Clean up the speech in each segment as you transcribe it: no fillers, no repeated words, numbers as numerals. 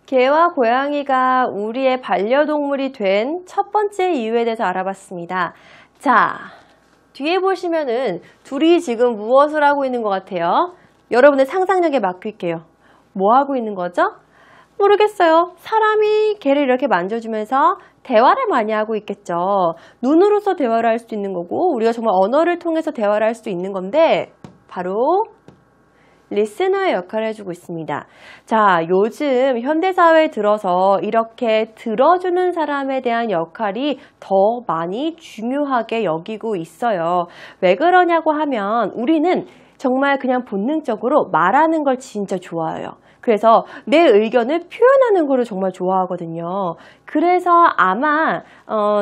개와 고양이가 우리의 반려동물이 된 첫 번째 이유에 대해서 알아봤습니다. 자, 뒤에 보시면은 둘이 지금 무엇을 하고 있는 것 같아요? 여러분의 상상력에 맡길게요. 뭐 하고 있는 거죠? 모르겠어요. 사람이 개를 이렇게 만져주면서 대화를 많이 하고 있겠죠. 눈으로서 대화를 할 수도 있는 거고 우리가 정말 언어를 통해서 대화를 할 수도 있는 건데 바로 리스너의 역할을 해주고 있습니다. 자, 요즘 현대사회에 들어서 이렇게 들어주는 사람에 대한 역할이 더 많이 중요하게 여기고 있어요. 왜 그러냐고 하면 우리는 정말 그냥 본능적으로 말하는 걸 진짜 좋아해요. 그래서 내 의견을 표현하는 거를 정말 좋아하거든요. 그래서 아마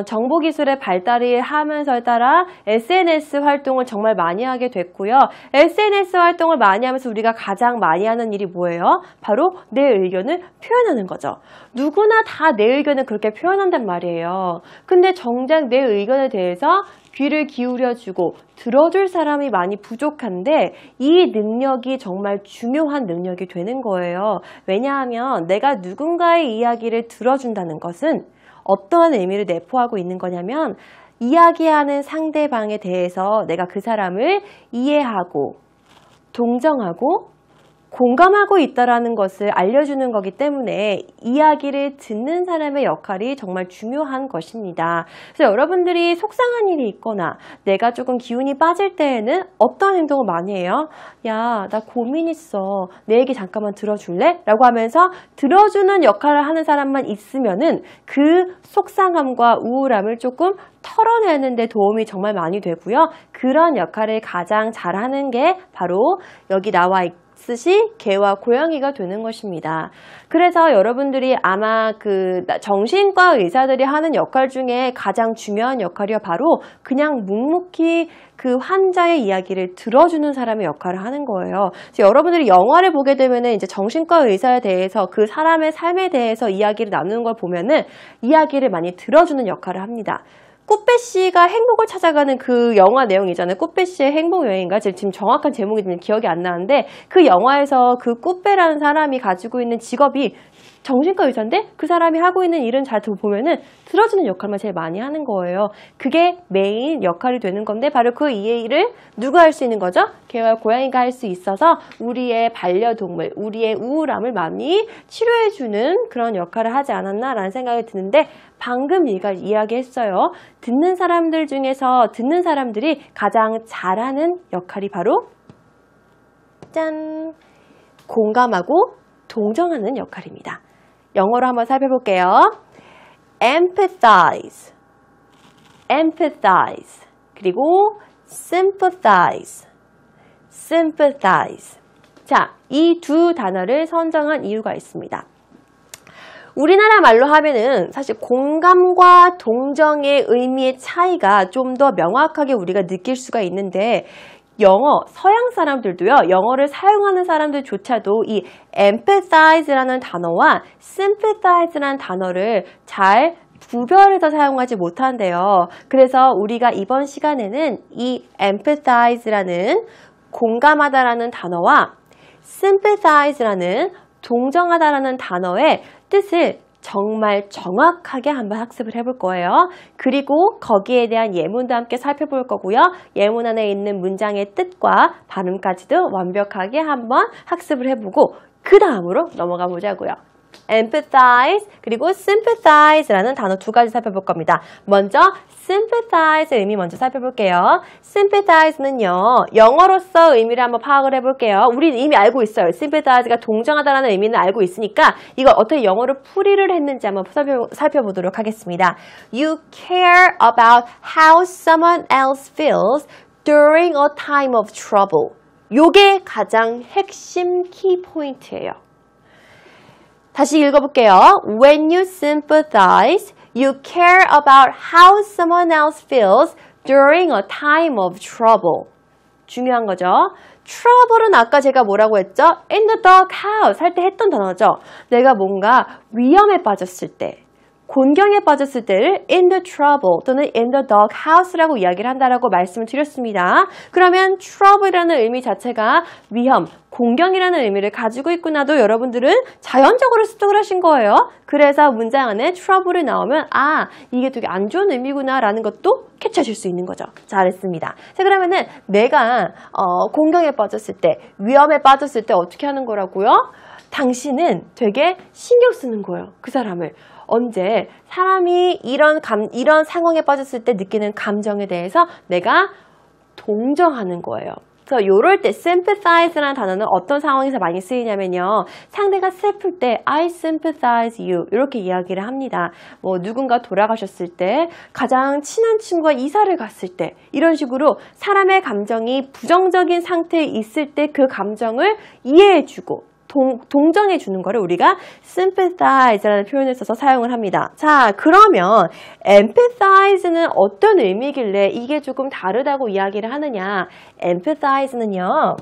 정보기술의 발달이 하면서에 따라 SNS 활동을 정말 많이 하게 됐고요. SNS 활동을 많이 하면서 우리가 가장 많이 하는 일이 뭐예요? 바로 내 의견을 표현하는 거죠. 누구나 다 내 의견을 그렇게 표현한단 말이에요. 근데 정작 내 의견에 대해서 귀를 기울여주고 들어줄 사람이 많이 부족한데 이 능력이 정말 중요한 능력이 되는 거예요. 왜냐하면 내가 누군가의 이야기를 들어준다는 것은 어떠한 의미를 내포하고 있는 거냐면 이야기하는 상대방에 대해서 내가 그 사람을 이해하고 동정하고 공감하고 있다는 것을 알려주는 거기 때문에 이야기를 듣는 사람의 역할이 정말 중요한 것입니다. 그래서 여러분들이 속상한 일이 있거나 내가 조금 기운이 빠질 때에는 어떤 행동을 많이 해요? 야, 나 고민 있어. 내 얘기 잠깐만 들어줄래? 라고 하면서 들어주는 역할을 하는 사람만 있으면은 그 속상함과 우울함을 조금 털어내는 데 도움이 정말 많이 되고요. 그런 역할을 가장 잘하는 게 바로 여기 나와 있듯이 개와 고양이가 되는 것입니다. 그래서 여러분들이 아마 그 정신과 의사들이 하는 역할 중에 가장 중요한 역할이 바로 그냥 묵묵히 그 환자의 이야기를 들어주는 사람의 역할을 하는 거예요. 그래서 여러분들이 영화를 보게 되면은 이제 정신과 의사에 대해서 그 사람의 삶에 대해서 이야기를 나누는 걸 보면은 이야기를 많이 들어주는 역할을 합니다. 꾸빼 씨가 행복을 찾아가는 그 영화 내용이잖아요. 꾸빼 씨의 행복 여행인가? 지금 정확한 제목이 기억이 안 나는데 그 영화에서 그 꾸빼라는 사람이 가지고 있는 직업이 정신과 의사인데 그 사람이 하고 있는 일은 잘 보면은 들어주는 역할만 제일 많이 하는 거예요. 그게 메인 역할이 되는 건데 바로 그 일을 누가 할 수 있는 거죠? 개와 고양이가 할 수 있어서 우리의 반려동물, 우리의 우울함을 많이 치료해주는 그런 역할을 하지 않았나라는 생각이 드는데 방금 이야기했어요. 듣는 사람들 중에서 듣는 사람들이 가장 잘하는 역할이 바로 짠! 공감하고 동정하는 역할입니다. 영어로 한번 살펴볼게요. empathize, empathize, 그리고 sympathize, sympathize. 자, 이 두 단어를 선정한 이유가 있습니다. 우리나라 말로 하면은 사실 공감과 동정의 의미의 차이가 좀 더 명확하게 우리가 느낄 수가 있는데 영어, 서양 사람들도요, 영어를 사용하는 사람들조차도 이 empathize라는 단어와 sympathize라는 단어를 잘 구별해서 사용하지 못한대요. 그래서 우리가 이번 시간에는 이 empathize라는 공감하다라는 단어와 sympathize라는 동정하다라는 단어의 뜻을 정말 정확하게 한번 학습을 해볼 거예요. 그리고 거기에 대한 예문도 함께 살펴볼 거고요. 예문 안에 있는 문장의 뜻과 발음까지도 완벽하게 한번 학습을 해보고 그 다음으로 넘어가 보자고요. empathize 그리고 sympathize라는 단어 두 가지 살펴볼 겁니다. 먼저 sympathize의 의미 먼저 살펴볼게요. sympathize는요, 영어로서 의미를 한번 파악을 해볼게요. 우리는 이미 알고 있어요. sympathize가 동정하다라는 의미는 알고 있으니까 이걸 어떻게 영어로 풀이를 했는지 한번 살펴보도록 하겠습니다. You care about how someone else feels during a time of trouble. 요게 가장 핵심 키포인트예요. 다시 읽어볼게요. When you sympathize, you care about how someone else feels during a time of trouble. 중요한 거죠. trouble은 아까 제가 뭐라고 했죠? In the doghouse 할 때 했던 단어죠. 내가 뭔가 위험에 빠졌을 때, 곤경에 빠졌을 때를 in the trouble 또는 in the doghouse라고 이야기를 한다라고 말씀을 드렸습니다. 그러면 trouble이라는 의미 자체가 위험, 곤경이라는 의미를 가지고 있구나도 여러분들은 자연적으로 습득을 하신 거예요. 그래서 문장 안에 trouble이 나오면 아, 이게 되게 안 좋은 의미구나 라는 것도 캐치하실 수 있는 거죠. 잘했습니다. 자, 그러면은 내가 곤경에 빠졌을 때, 위험에 빠졌을 때 어떻게 하는 거라고요? 당신은 되게 신경 쓰는 거예요. 그 사람을. 언제 사람이 이런 상황에 빠졌을 때 느끼는 감정에 대해서 내가 동정하는 거예요. 그래서 이럴 때 sympathize라는 단어는 어떤 상황에서 많이 쓰이냐면요. 상대가 슬플 때 I sympathize you 이렇게 이야기를 합니다. 뭐 누군가 돌아가셨을 때, 가장 친한 친구가 이사를 갔을 때 이런 식으로 사람의 감정이 부정적인 상태에 있을 때 그 감정을 이해해주고 동정해 주는 거를 우리가 sympathize라는 표현을 써서 사용을 합니다. 자, 그러면 empathize는 어떤 의미길래 이게 조금 다르다고 이야기를 하느냐? empathize는요.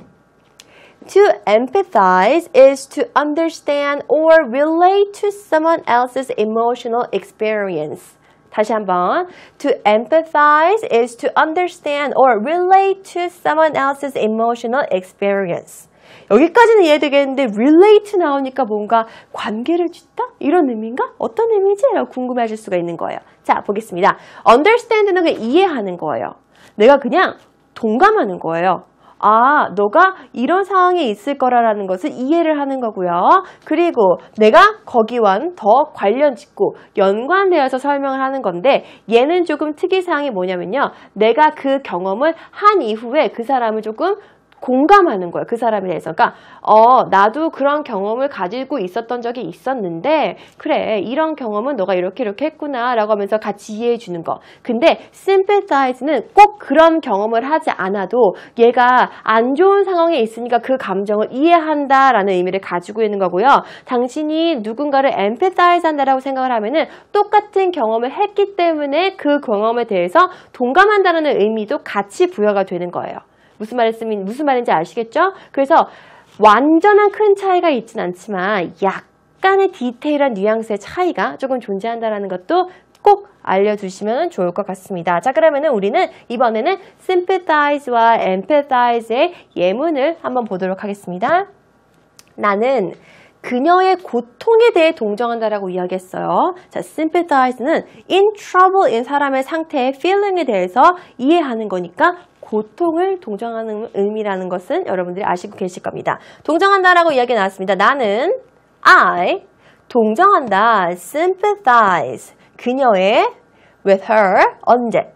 To empathize is to understand or relate to someone else's emotional experience. 다시 한번. To empathize is to understand or relate to someone else's emotional experience. 여기까지는 이해되겠는데 relate 나오니까 뭔가 관계를 짓다? 이런 의미인가? 어떤 의미지? 라고 궁금해하실 수가 있는 거예요. 자, 보겠습니다. understand는 그냥 이해하는 거예요. 내가 그냥 동감하는 거예요. 아, 너가 이런 상황에 있을 거라는 것을 이해를 하는 거고요. 그리고 내가 거기와 더 관련 짓고 연관되어서 설명을 하는 건데 얘는 조금 특이사항이 뭐냐면요. 내가 그 경험을 한 이후에 그 사람을 조금 공감하는 거예요. 그 사람에 대해서. 그러니까 나도 그런 경험을 가지고 있었던 적이 있었는데 그래, 이런 경험은 너가 이렇게 했구나 라고 하면서 같이 이해해 주는 거. 근데 sympathize는 꼭 그런 경험을 하지 않아도 얘가 안 좋은 상황에 있으니까 그 감정을 이해한다라는 의미를 가지고 있는 거고요. 당신이 누군가를 empathize 한다라고 생각을 하면은 똑같은 경험을 했기 때문에 그 경험에 대해서 동감한다는 의미도 같이 부여가 되는 거예요. 무슨 말인지 아시겠죠? 그래서 완전한 큰 차이가 있진 않지만 약간의 디테일한 뉘앙스의 차이가 조금 존재한다는 것도 꼭 알려두시면 좋을 것 같습니다. 자, 그러면은 우리는 이번에는 sympathize와 empathize의 예문을 한번 보도록 하겠습니다. 나는 그녀의 고통에 대해 동정한다라고 이야기했어요. 자, sympathize는 in trouble인 사람의 상태의 feeling에 대해서 이해하는 거니까 고통을 동정하는 의미라는 것은 여러분들이 아시고 계실 겁니다. 동정한다라고 이야기 나왔습니다. 나는 I 동정한다 sympathize 그녀의 with her 언제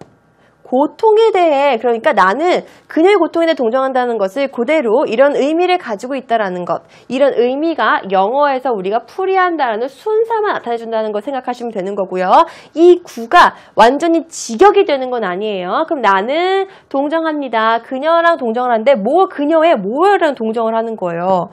고통에 대해 그러니까 나는 그녀의 고통에 대해 동정한다는 것을 그대로 이런 의미를 가지고 있다라는 것 이런 의미가 영어에서 우리가 풀이한다라는 순사만 나타내준다는 걸 생각하시면 되는 거고요. 이 구가 완전히 직역이 되는 건 아니에요. 그럼 나는 동정합니다. 그녀랑 동정을 하는데 그녀의 뭐랑 동정을 하는 거예요.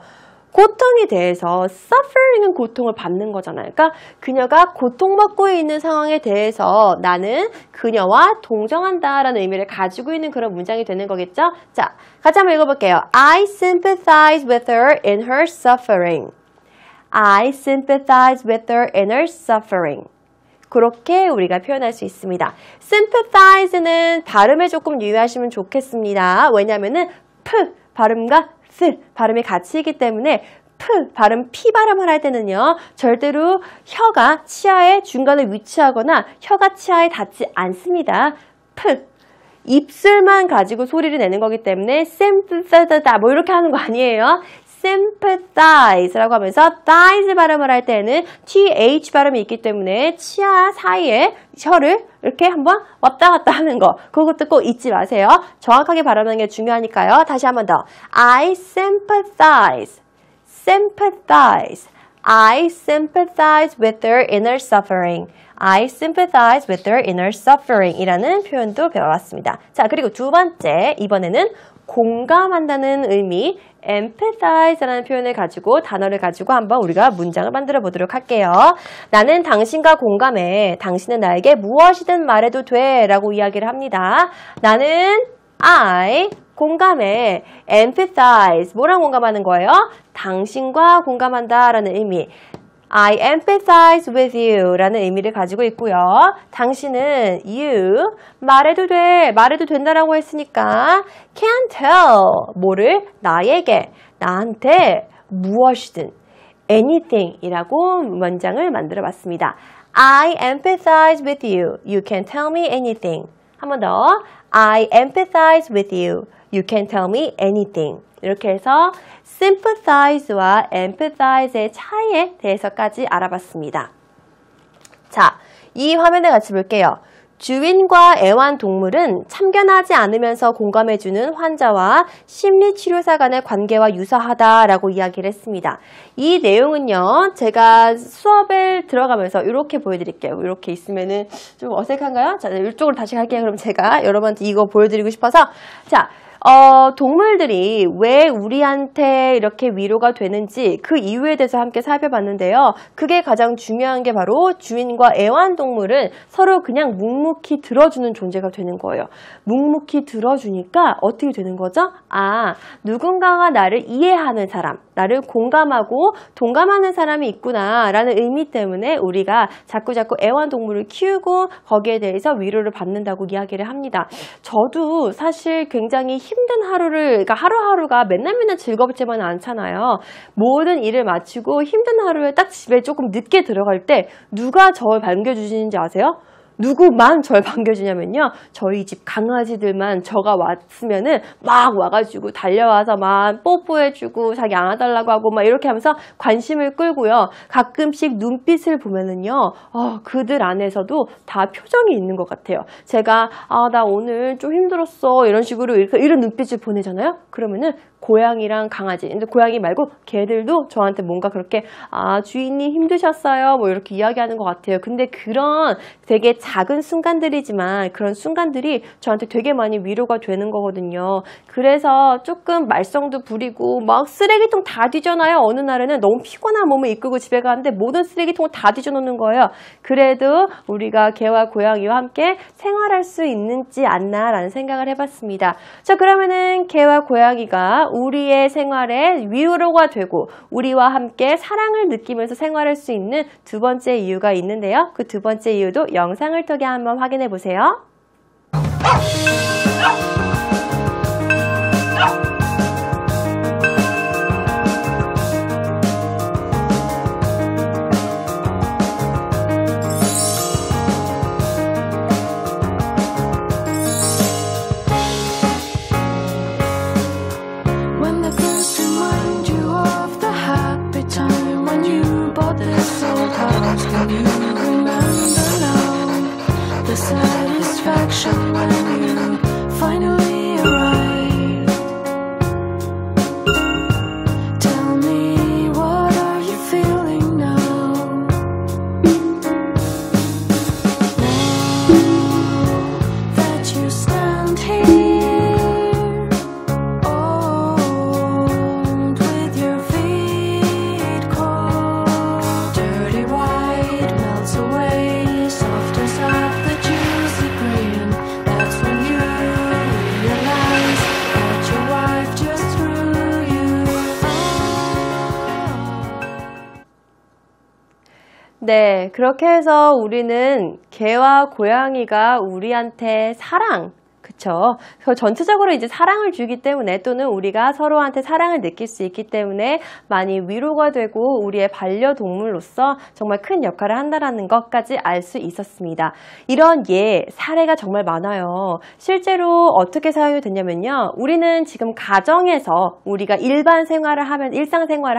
고통에 대해서 suffering은 고통을 받는 거잖아요. 그러니까 그녀가 고통받고 있는 상황에 대해서 나는 그녀와 동정한다라는 의미를 가지고 있는 그런 문장이 되는 거겠죠? 자, 같이 한번 읽어볼게요. I sympathize with her in her suffering. I sympathize with her in her suffering. 그렇게 우리가 표현할 수 있습니다. sympathize는 발음에 조금 유의하시면 좋겠습니다. 왜냐하면은 p 발음과 발음이 같이 있기 때문에 발음 P 발음을 할 때는요. 절대로 혀가 치아의 중간에 위치하거나 혀가 치아에 닿지 않습니다. 입술만 가지고 소리를 내는 거기 때문에 sympathize 뭐 이렇게 하는 거 아니에요. sympathize라고 하면서 thighs 발음을 할 때는 th 발음이 있기 때문에 치아 사이에 혀를 이렇게 한번 왔다 갔다 하는 거 그것도 꼭 잊지 마세요. 정확하게 발음하는 게 중요하니까요. 다시 한번 더 I sympathize I sympathize with her inner suffering I sympathize with her inner suffering 이라는 표현도 배워봤습니다. 자, 그리고 두 번째 이번에는 공감한다는 의미 empathize라는 표현을 가지고 단어를 가지고 한번 우리가 문장을 만들어 보도록 할게요. 나는 당신과 공감해. 당신은 나에게 무엇이든 말해도 돼 라고 이야기를 합니다. 나는 I 공감해. empathize 뭐랑 공감하는 거예요? 당신과 공감한다 라는 의미. I empathize with you 라는 의미를 가지고 있고요. 당신은 you 말해도 돼, 말해도 된다라고 했으니까 can tell 뭐를 나에게, 나한테 무엇이든 anything 이라고 문장을 만들어 봤습니다. I empathize with you. You can tell me anything. 한 번 더. I empathize with you. You can tell me anything. 이렇게 해서 sympathize와 empathize의 차이에 대해서까지 알아봤습니다. 자, 이 화면에 같이 볼게요. 주인과 애완동물은 참견하지 않으면서 공감해주는 환자와 심리치료사 간의 관계와 유사하다라고 이야기를 했습니다. 이 내용은요, 제가 수업에 들어가면서 이렇게 보여드릴게요. 이렇게 있으면은 좀 어색한가요? 자, 이쪽으로 다시 갈게요. 그럼 제가 여러분한테 이거 보여드리고 싶어서. 자, 동물들이 왜 우리한테 이렇게 위로가 되는지 그 이유에 대해서 함께 살펴봤는데요. 그게 가장 중요한 게 바로 주인과 애완동물은 서로 그냥 묵묵히 들어주는 존재가 되는 거예요. 묵묵히 들어주니까 어떻게 되는 거죠? 아, 누군가가 나를 이해하는 사람, 나를 공감하고 동감하는 사람이 있구나 라는 의미 때문에 우리가 자꾸자꾸 애완동물을 키우고 거기에 대해서 위로를 받는다고 이야기를 합니다. 저도 사실 굉장히 힘든 하루를, 그러니까 하루하루가 맨날 즐겁지만은 않잖아요. 모든 일을 마치고 힘든 하루에 딱 집에 조금 늦게 들어갈 때 누가 저를 반겨주시는지 아세요? 누구만 절 반겨주냐면요. 저희 집 강아지들만 저가 왔으면은 막 와가지고 달려와서 막 뽀뽀해주고 자기 안아달라고 하고 막 이렇게 하면서 관심을 끌고요. 가끔씩 눈빛을 보면은요. 그들 안에서도 다 표정이 있는 것 같아요. 제가 나 오늘 좀 힘들었어 이런 식으로 이런 눈빛을 보내잖아요. 그러면은 고양이랑 강아지, 근데 고양이 말고 개들도 저한테 뭔가 그렇게 주인이 힘드셨어요 뭐 이렇게 이야기하는 것 같아요. 근데 그런 되게 작은 순간들이지만 그런 순간들이 저한테 되게 많이 위로가 되는 거거든요. 그래서 조금 말썽도 부리고 막 쓰레기통 다 뒤져놔요. 어느 날에는 너무 피곤한 몸을 이끌고 집에 가는데 모든 쓰레기통을 다 뒤져놓는 거예요. 그래도 우리가 개와 고양이와 함께 생활할 수 있는지 않나라는 생각을 해봤습니다. 자, 그러면은 개와 고양이가 우리의 생활에 위로가 되고 우리와 함께 사랑을 느끼면서 생활할 수 있는 두 번째 이유가 있는데요. 그 두 번째 이유도 영상을 통해 한번 확인해 보세요. The satisfaction when you finally arrive. Tell me, what are you feeling now? Now that you stand here, old with your feet cold, dirty white melts away, soft as up. 네, 그렇게 해서 우리는 개와 고양이가 우리한테 사랑, 그쵸? 전체적으로 이제 사랑을 주기 때문에 또는 우리가 서로한테 사랑을 느낄 수 있기 때문에 많이 위로가 되고 우리의 반려동물로서 정말 큰 역할을 한다는 것까지 알 수 있었습니다. 이런 사례가 정말 많아요. 실제로 어떻게 사용이 됐냐면요. 우리는 지금 가정에서 우리가 일상생활을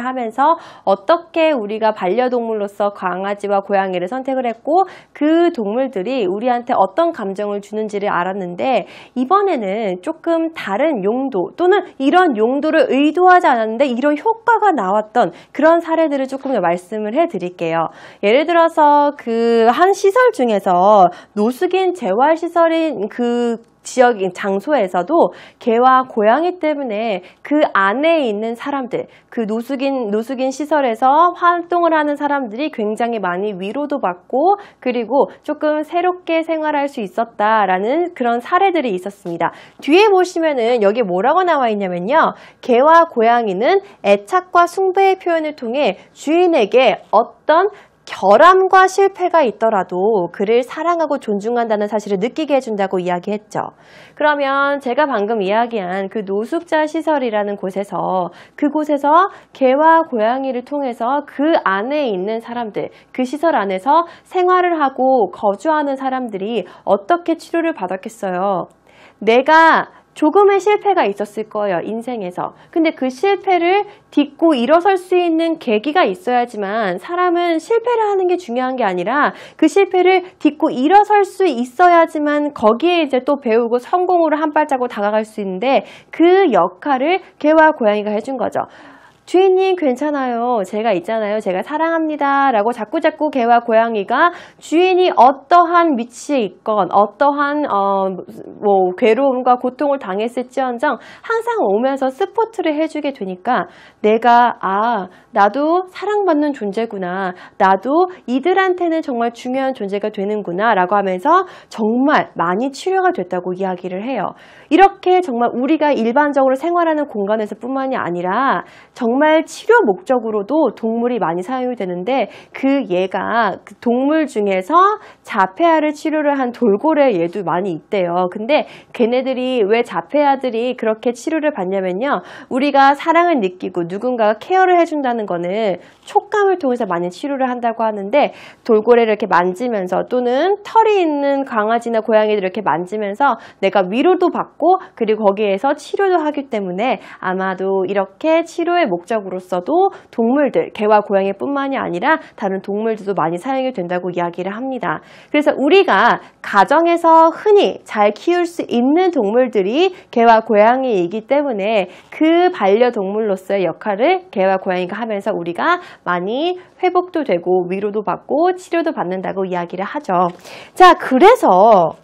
하면서 어떻게 우리가 반려동물로서 강아지와 고양이를 선택을 했고 그 동물들이 우리한테 어떤 감정을 주는지를 알았는데 이번에는 조금 다른 용도 또는 이런 용도를 의도하지 않았는데 이런 효과가 나왔던 그런 사례들을 조금 더 말씀을 해드릴게요. 예를 들어서 그 한 시설 중에서 노숙인 재활시설인 그 지역인 장소에서도 개와 고양이 때문에 그 안에 있는 사람들, 그 노숙인 시설에서 활동을 하는 사람들이 굉장히 많이 위로도 받고 그리고 조금 새롭게 생활할 수 있었다라는 그런 사례들이 있었습니다. 뒤에 보시면은 여기 뭐라고 나와 있냐면요. 개와 고양이는 애착과 숭배의 표현을 통해 주인에게 어떤 결함과 실패가 있더라도 그를 사랑하고 존중한다는 사실을 느끼게 해준다고 이야기했죠. 그러면 제가 방금 이야기한 그 노숙자 시설이라는 곳에서 그곳에서 개와 고양이를 통해서 그 안에 있는 사람들, 그 시설 안에서 생활을 하고 거주하는 사람들이 어떻게 치료를 받았겠어요? 내가 조금의 실패가 있었을 거예요, 인생에서. 근데 그 실패를 딛고 일어설 수 있는 계기가 있어야지만 사람은 실패를 하는 게 중요한 게 아니라 그 실패를 딛고 일어설 수 있어야지만 거기에 이제 또 배우고 성공으로 한 발자국 다가갈 수 있는데 그 역할을 개와 고양이가 해준 거죠. 주인님 괜찮아요. 제가 있잖아요. 제가 사랑합니다. 라고 자꾸자꾸 개와 고양이가 주인이 어떠한 위치에 있건 어떠한 괴로움과 고통을 당했을지언정 항상 오면서 스포트를 해주게 되니까 내가 나도 사랑받는 존재구나. 나도 이들한테는 정말 중요한 존재가 되는구나 라고 하면서 정말 많이 치료가 됐다고 이야기를 해요. 이렇게 정말 우리가 일반적으로 생활하는 공간에서 뿐만이 아니라 정말 치료 목적으로도 동물이 많이 사용이 되는데 그 동물 중에서 자폐아를 치료를 한 돌고래 얘도 많이 있대요. 근데 걔네들이 왜 자폐아들이 그렇게 치료를 받냐면요. 우리가 사랑을 느끼고 누군가가 케어를 해준다는 거는 촉감을 통해서 많이 치료를 한다고 하는데 돌고래를 이렇게 만지면서 또는 털이 있는 강아지나 고양이들 이렇게 만지면서 내가 위로도 받고 그리고 거기에서 치료도 하기 때문에 아마도 이렇게 치료의 목적으로서도 동물들, 개와 고양이뿐만이 아니라 다른 동물들도 많이 사용이 된다고 이야기를 합니다. 그래서 우리가 가정에서 흔히 잘 키울 수 있는 동물들이 개와 고양이이기 때문에 그 반려동물로서의 역할을 개와 고양이가 하면서 우리가 많이 회복도 되고 위로도 받고 치료도 받는다고 이야기를 하죠. 자, 그래서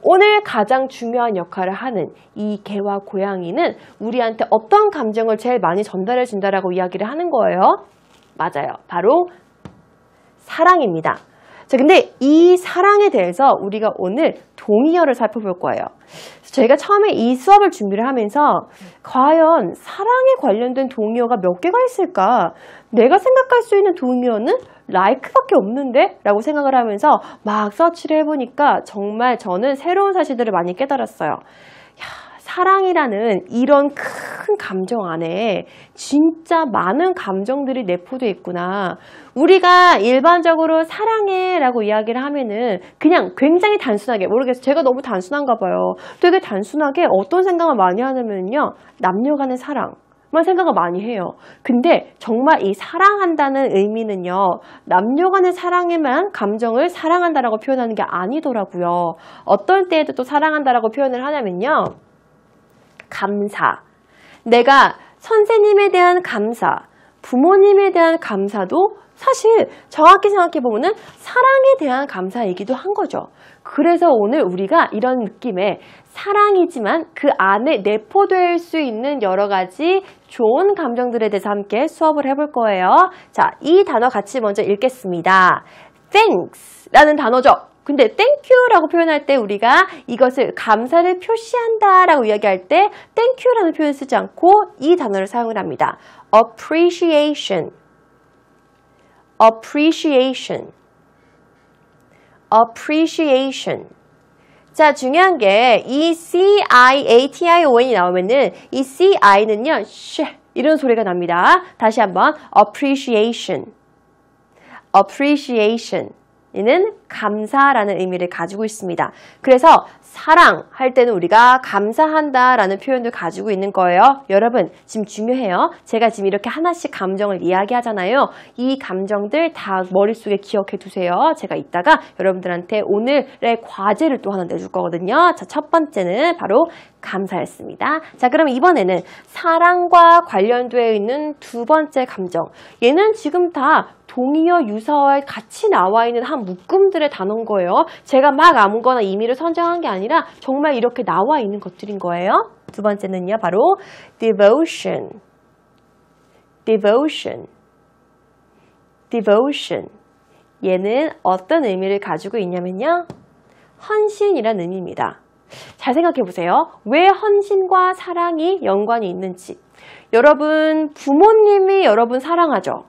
오늘 가장 중요한 역할을 하는 이 개와 고양이는 우리한테 어떤 감정을 제일 많이 전달해 준다라고 이야기를 하는 거예요? 맞아요. 바로 사랑입니다. 자, 근데 이 사랑에 대해서 우리가 오늘 동의어를 살펴볼 거예요. 제가 처음에 이 수업을 준비를 하면서 과연 사랑에 관련된 동의어가 몇 개가 있을까? 내가 생각할 수 있는 동의어는 like밖에 없는데? 라고 생각을 하면서 막 서치를 해보니까 정말 저는 새로운 사실들을 많이 깨달았어요. 사랑이라는 이런 큰 감정 안에 진짜 많은 감정들이 내포되어 있구나. 우리가 일반적으로 사랑해 라고 이야기를 하면은 그냥 굉장히 단순하게, 모르겠어요. 제가 너무 단순한가 봐요. 되게 단순하게 어떤 생각을 많이 하냐면요. 남녀 간의 사랑. 만 생각을 많이 해요. 근데 정말 이 사랑한다는 의미는요. 남녀 간의 사랑에만 감정을 사랑한다라고 표현하는 게 아니더라고요. 어떤 때에도 또 사랑한다라고 표현을 하냐면요. 감사. 내가 선생님에 대한 감사, 부모님에 대한 감사도 사실 정확히 생각해보면 사랑에 대한 감사이기도 한 거죠. 그래서 오늘 우리가 이런 느낌의 사랑이지만 그 안에 내포될 수 있는 여러 가지 좋은 감정들에 대해서 함께 수업을 해볼 거예요. 자, 이 단어 같이 먼저 읽겠습니다. Thanks 라는 단어죠. 근데 thank you라고 표현할 때 우리가 이것을 감사를 표시한다 라고 이야기할 때 thank you라는 표현을 쓰지 않고 이 단어를 사용을 합니다. appreciation, appreciation, appreciation. 자, 중요한 게 이 C-I-A-T-I-O-N이 나오면은 이 C-I는요, 쉐 이런 소리가 납니다. 다시 한번 appreciation, appreciation. 이는 감사라는 의미를 가지고 있습니다. 그래서 사랑할 때는 우리가 감사한다라는 표현도 가지고 있는 거예요. 여러분, 지금 중요해요. 제가 지금 이렇게 하나씩 감정을 이야기하잖아요. 이 감정들 다 머릿속에 기억해 두세요. 제가 이따가 여러분들한테 오늘의 과제를 또 하나 내줄 거거든요. 자, 첫 번째는 바로 감사였습니다. 자, 그럼 이번에는 사랑과 관련되어 있는 두 번째 감정. 얘는 지금 다 동의어, 유사어에 같이 나와 있는 한 묶음들의 오늘의 단어인 거예요. 제가 막 아무거나 임의로 선정한 게 아니라 정말 이렇게 나와 있는 것들인 거예요. 두 번째는요, 바로 devotion. devotion. devotion. 얘는 어떤 의미를 가지고 있냐면요. 헌신이라는 의미입니다. 잘 생각해 보세요. 왜 헌신과 사랑이 연관이 있는지. 여러분, 부모님이 여러분 사랑하죠?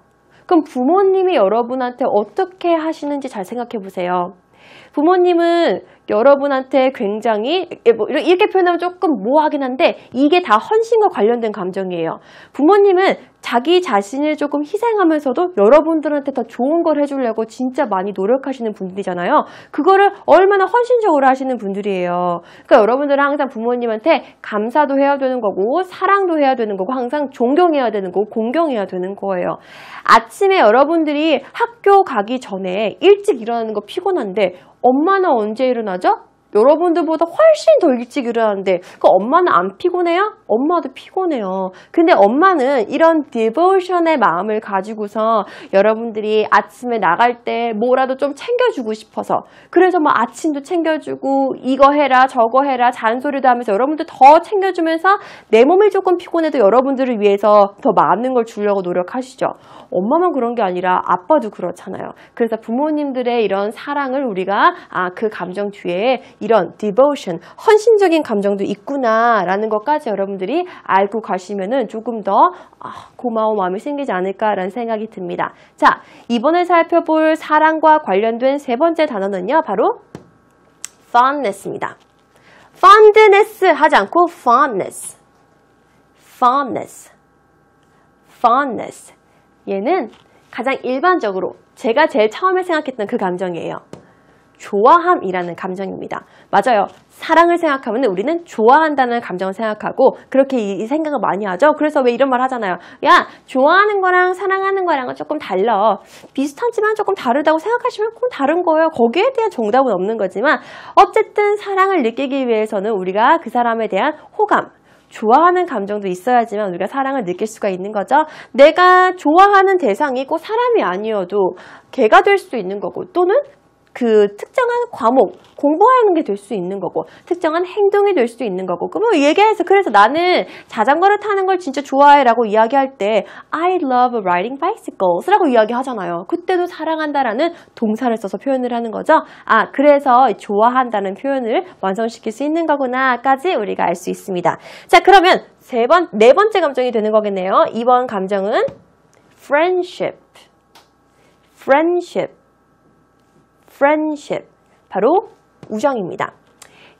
그럼 부모님이 여러분한테 어떻게 하시는지 잘 생각해 보세요. 부모님은 여러분한테 굉장히 이렇게 표현하면 조금 모호하긴 한데 이게 다 헌신과 관련된 감정이에요. 부모님은 자기 자신을 조금 희생하면서도 여러분들한테 더 좋은 걸 해주려고 진짜 많이 노력하시는 분들이잖아요. 그거를 얼마나 헌신적으로 하시는 분들이에요. 그러니까 여러분들은 항상 부모님한테 감사도 해야 되는 거고 사랑도 해야 되는 거고 항상 존경해야 되는 거고 공경해야 되는 거예요. 아침에 여러분들이 학교 가기 전에 일찍 일어나는 거 피곤한데 엄마는 언제 일어나죠? 여러분들보다 훨씬 더 일찍 일어나는데 그 엄마는 안 피곤해요? 엄마도 피곤해요. 근데 엄마는 이런 디보션의 마음을 가지고서 여러분들이 아침에 나갈 때 뭐라도 좀 챙겨주고 싶어서 그래서 뭐 아침도 챙겨주고 이거 해라 저거 해라 잔소리도 하면서 여러분들 더 챙겨주면서 내 몸이 조금 피곤해도 여러분들을 위해서 더 많은 걸 주려고 노력하시죠. 엄마만 그런 게 아니라 아빠도 그렇잖아요. 그래서 부모님들의 이런 사랑을 우리가 그 감정 뒤에 이런 devotion, 헌신적인 감정도 있구나라는 것까지 여러분들이 알고 가시면은 조금 더 고마운 마음이 생기지 않을까라는 생각이 듭니다. 자, 이번에 살펴볼 사랑과 관련된 세 번째 단어는요, 바로 fondness입니다. fondness 하지 않고 fondness, fondness, fondness. 얘는 가장 일반적으로 제가 제일 처음에 생각했던 그 감정이에요. 좋아함이라는 감정입니다. 맞아요. 사랑을 생각하면 우리는 좋아한다는 감정을 생각하고 그렇게 이 생각을 많이 하죠. 그래서 왜 이런 말 하잖아요. 야, 좋아하는 거랑 사랑하는 거랑은 조금 달라. 비슷하지만 조금 다르다고 생각하시면 조금 다른 거예요. 거기에 대한 정답은 없는 거지만 어쨌든 사랑을 느끼기 위해서는 우리가 그 사람에 대한 호감, 좋아하는 감정도 있어야지만 우리가 사랑을 느낄 수가 있는 거죠. 내가 좋아하는 대상이 꼭 사람이 아니어도 개가 될 수도 있는 거고 또는 그 특정한 과목, 공부하는 게 될 수 있는 거고 특정한 행동이 될 수도 있는 거고 뭐 얘기해서 그래서 나는 자전거를 타는 걸 진짜 좋아해 라고 이야기할 때 I love riding bicycles 라고 이야기하잖아요. 그때도 사랑한다라는 동사를 써서 표현을 하는 거죠. 그래서 좋아한다는 표현을 완성시킬 수 있는 거구나까지 우리가 알 수 있습니다. 자, 그러면 네 번째 감정이 되는 거겠네요. 이번 감정은 friendship, friendship, friendship. 바로 우정입니다.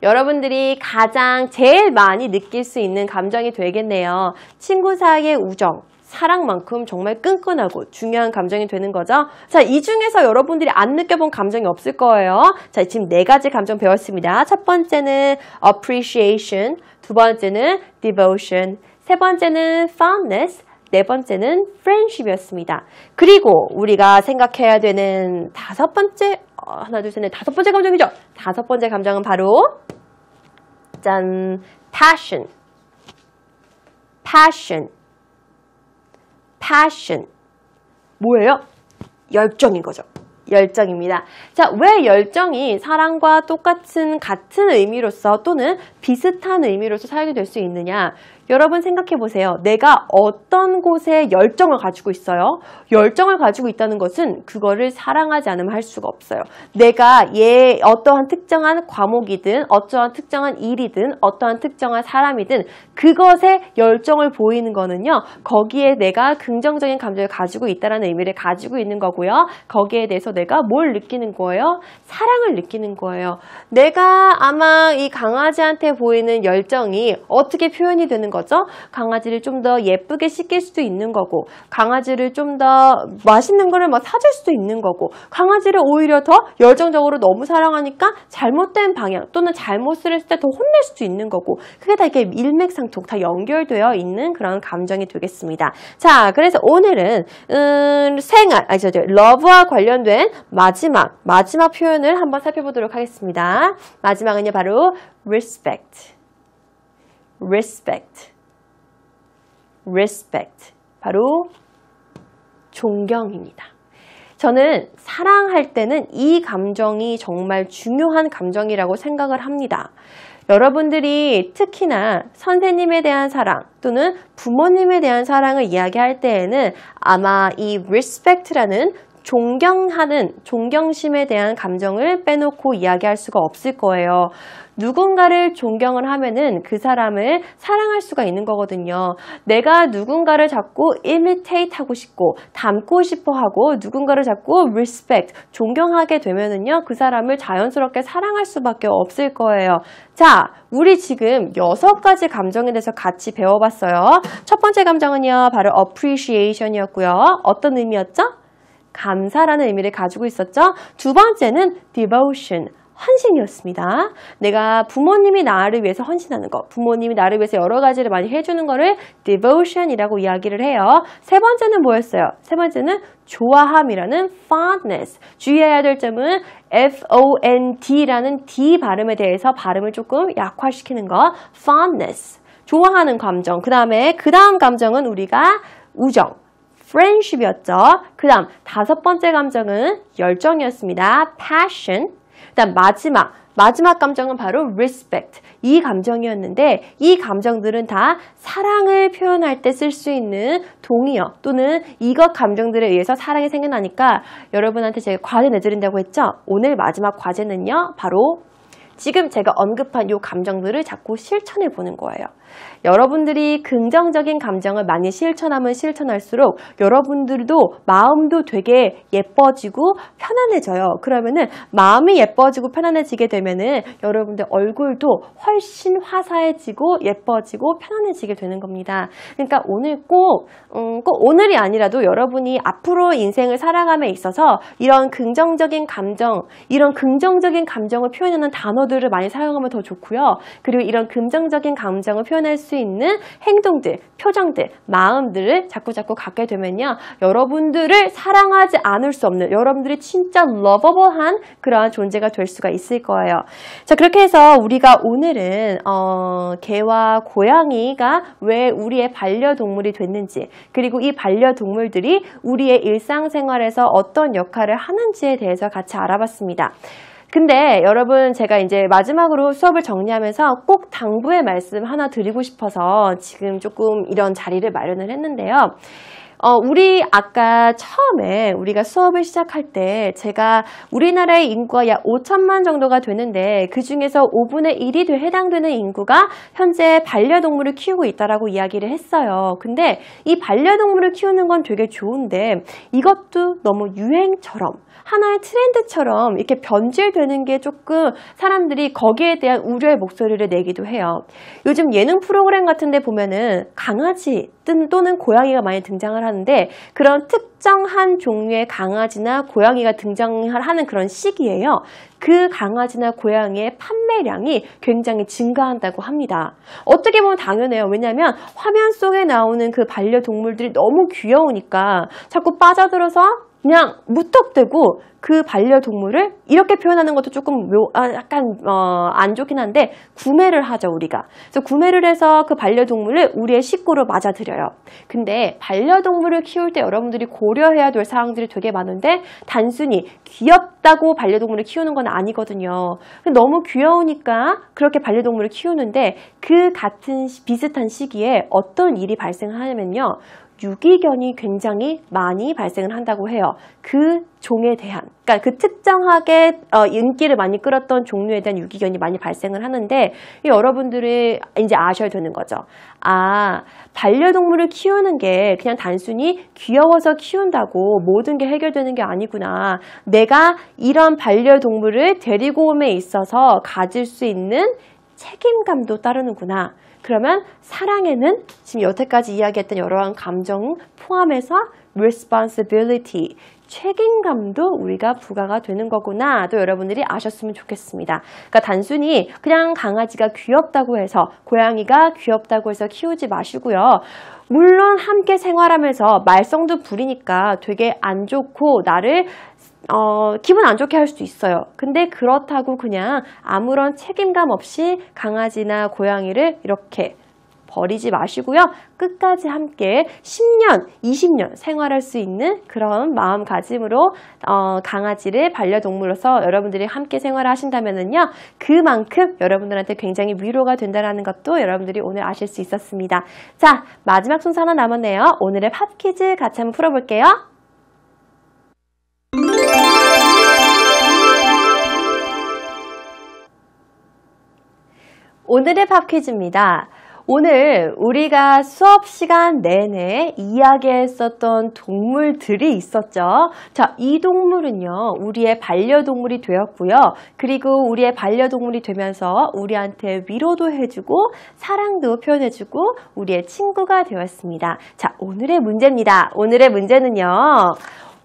여러분들이 가장 제일 많이 느낄 수 있는 감정이 되겠네요. 친구 사이의 우정, 사랑만큼 정말 끈끈하고 중요한 감정이 되는 거죠. 자, 이 중에서 여러분들이 안 느껴본 감정이 없을 거예요. 자, 지금 네 가지 감정 배웠습니다. 첫 번째는 appreciation, 두 번째는 devotion, 세 번째는 fondness, 네 번째는 friendship이었습니다. 그리고 우리가 생각해야 되는 다섯 번째 다섯 번째 감정이죠. 다섯 번째 감정은 바로 짠, passion, passion, passion. 뭐예요? 열정인 거죠. 열정입니다. 자, 왜 열정이 사랑과 같은 의미로서 또는 비슷한 의미로서 사용이 될 수 있느냐? 여러분 생각해 보세요. 내가 어떤 곳에 열정을 가지고 있어요? 열정을 가지고 있다는 것은 그거를 사랑하지 않으면 할 수가 없어요. 내가 어떠한 특정한 과목이든 어떠한 특정한 일이든 어떠한 특정한 사람이든 그것에 열정을 보이는 거는요. 거기에 내가 긍정적인 감정을 가지고 있다는 의미를 가지고 있는 거고요. 거기에 대해서 내가 뭘 느끼는 거예요? 사랑을 느끼는 거예요. 내가 아마 이 강아지한테 보이는 열정이 어떻게 표현이 되는 거죠? 강아지를 좀 더 예쁘게 씻길 수도 있는 거고 강아지를 좀 더 맛있는 거를 막 사줄 수도 있는 거고 강아지를 오히려 더 열정적으로 너무 사랑하니까 잘못된 방향 또는 잘못을 했을 때 더 혼낼 수도 있는 거고 그게 다 이렇게 일맥상통 다 연결되어 있는 그런 감정이 되겠습니다. 자, 그래서 오늘은 러브와 관련된 마지막 표현을 한번 살펴보도록 하겠습니다. 마지막은요 바로 respect, respect, respect. 바로 존경입니다. 저는 사랑할 때는 이 감정이 정말 중요한 감정이라고 생각을 합니다. 여러분들이 특히나 선생님에 대한 사랑 또는 부모님에 대한 사랑을 이야기할 때에는 아마 이 respect라는 존경심에 대한 감정을 빼놓고 이야기할 수가 없을 거예요. 누군가를 존경을 하면은 그 사람을 사랑할 수가 있는 거거든요. 내가 누군가를 자꾸 imitate 하고 싶고 닮고 싶어 하고 누군가를 자꾸 respect, 존경하게 되면은요, 그 사람을 자연스럽게 사랑할 수밖에 없을 거예요. 자, 우리 지금 6가지 감정에 대해서 같이 배워봤어요. 첫 번째 감정은요, 바로 appreciation이었고요. 어떤 의미였죠? 감사라는 의미를 가지고 있었죠. 두 번째는 devotion, 헌신이었습니다. 내가 부모님이 나를 위해서 헌신하는 것, 부모님이 나를 위해서 여러 가지를 많이 해주는 거를 devotion이라고 이야기를 해요. 세 번째는 뭐였어요? 세 번째는 좋아함이라는 fondness. 주의해야 될 점은 F-O-N-D라는 D 발음에 대해서 발음을 조금 약화시키는 거, fondness. 좋아하는 감정. 그 다음 감정은 우리가 우정. friendship이었죠. 그 다음 5번째 감정은 열정이었습니다. passion. 그 다음 마지막 감정은 바로 respect. 이 감정이었는데 이 감정들은 다 사랑을 표현할 때 쓸 수 있는 동의어 또는 이것 감정들에 의해서 사랑이 생겨나니까 여러분한테 제가 과제 내드린다고 했죠. 오늘 마지막 과제는요, 바로 지금 제가 언급한 이 감정들을 자꾸 실천해 보는 거예요. 여러분들이 긍정적인 감정을 많이 실천하면 실천할수록 여러분들도 마음도 되게 예뻐지고 편안해져요. 그러면은 마음이 예뻐지고 편안해지게 되면은 여러분들 얼굴도 훨씬 화사해지고 예뻐지고 편안해지게 되는 겁니다. 그러니까 오늘 꼭 오늘이 아니라도 여러분이 앞으로 인생을 살아감에 있어서 이런 긍정적인 감정을 표현하는 단어들을 많이 사용하면 더 좋고요. 그리고 이런 긍정적인 감정을 표현할 수 있는 행동들, 표정들, 마음들을 자꾸 갖게 되면요, 여러분들을 사랑하지 않을 수 없는, 여러분들이 진짜 러버블한 그러한 존재가 될 수가 있을 거예요. 자, 그렇게 해서 우리가 오늘은 개와 고양이가 왜 우리의 반려동물이 됐는지, 그리고 이 반려동물들이 우리의 일상생활에서 어떤 역할을 하는지에 대해서 같이 알아봤습니다. 근데 여러분, 제가 이제 마지막으로 수업을 정리하면서 꼭 당부의 말씀 하나 드리고 싶어서 지금 조금 이런 자리를 마련을 했는데요. 우리 아까 처음에 우리가 수업을 시작할 때 제가 우리나라의 인구가 약 5천만 정도가 되는데 그 중에서 5분의 1이 해당되는 인구가 현재 반려동물을 키우고 있다라고 이야기를 했어요. 근데 이 반려동물을 키우는 건 되게 좋은데 이것도 너무 유행처럼 하나의 트렌드처럼 이렇게 변질되는 게 조금 사람들이 거기에 대한 우려의 목소리를 내기도 해요. 요즘 예능 프로그램 같은 데 보면은 강아지 또는 고양이가 많이 등장을 하는데 그런 특정한 종류의 강아지나 고양이가 등장하는 그런 시기예요. 그 강아지나 고양이의 판매량이 굉장히 증가한다고 합니다. 어떻게 보면 당연해요. 왜냐하면 화면 속에 나오는 그 반려동물들이 너무 귀여우니까 자꾸 빠져들어서 그냥 무턱대고 그 반려동물을 이렇게 표현하는 것도 조금 약간 안 좋긴 한데 구매를 하죠, 우리가. 그래서 구매를 해서 그 반려동물을 우리의 식구로 맞아들여요. 근데 반려동물을 키울 때 여러분들이 고려해야 될 사항들이 되게 많은데 단순히 귀엽다고 반려동물을 키우는 건 아니거든요. 너무 귀여우니까 그렇게 반려동물을 키우는데 그 같은 비슷한 시기에 어떤 일이 발생하냐면요. 유기견이 굉장히 많이 발생을 한다고 해요. 그 종에 대한, 그러니까 그 특정하게 인기를 많이 끌었던 종류에 대한 유기견이 많이 발생을 하는데 여러분들이 이제 아셔야 되는 거죠. 아, 반려동물을 키우는 게 그냥 단순히 귀여워서 키운다고 모든 게 해결되는 게 아니구나. 내가 이런 반려동물을 데리고 옴에 있어서 가질 수 있는 책임감도 따르는구나. 그러면 사랑에는 지금 여태까지 이야기했던 여러한 감정 포함해서 responsibility, 책임감도 우리가 부과가 되는 거구나. 또 여러분들이 아셨으면 좋겠습니다. 그러니까 단순히 그냥 강아지가 귀엽다고 해서 고양이가 귀엽다고 해서 키우지 마시고요. 물론 함께 생활하면서 말썽도 부리니까 되게 안 좋고 나를 기분 안 좋게 할 수도 있어요. 근데 그렇다고 그냥 아무런 책임감 없이 강아지나 고양이를 이렇게 버리지 마시고요. 끝까지 함께 10년, 20년 생활할 수 있는 그런 마음가짐으로 강아지를 반려동물로서 여러분들이 함께 생활을 하신다면은요. 그만큼 여러분들한테 굉장히 위로가 된다는 것도 여러분들이 오늘 아실 수 있었습니다. 자, 마지막 순서 하나 남았네요. 오늘의 팝 퀴즈 같이 한번 풀어볼게요. 오늘의 팝 퀴즈입니다. 오늘 우리가 수업 시간 내내 이야기했었던 동물들이 있었죠. 자, 이 동물은요, 우리의 반려동물이 되었고요. 그리고 우리의 반려동물이 되면서 우리한테 위로도 해주고 사랑도 표현해주고 우리의 친구가 되었습니다. 자, 오늘의 문제입니다. 오늘의 문제는요.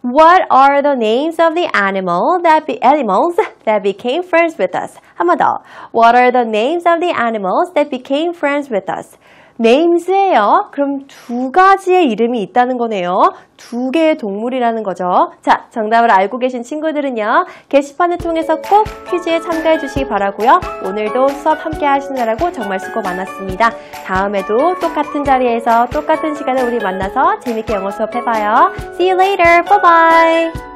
What are the names of the animals that became friends with us? 한 번 더. What are the names of the animals that became friends with us? names예요. 그럼 두 가지의 이름이 있다는 거네요. 두 개의 동물이라는 거죠. 자, 정답을 알고 계신 친구들은요. 게시판을 통해서 꼭 퀴즈에 참가해 주시기 바라고요. 오늘도 수업 함께 하시느라고 정말 수고 많았습니다. 다음에도 똑같은 자리에서 똑같은 시간에 우리 만나서 재밌게 영어 수업 해봐요. See you later. Bye bye.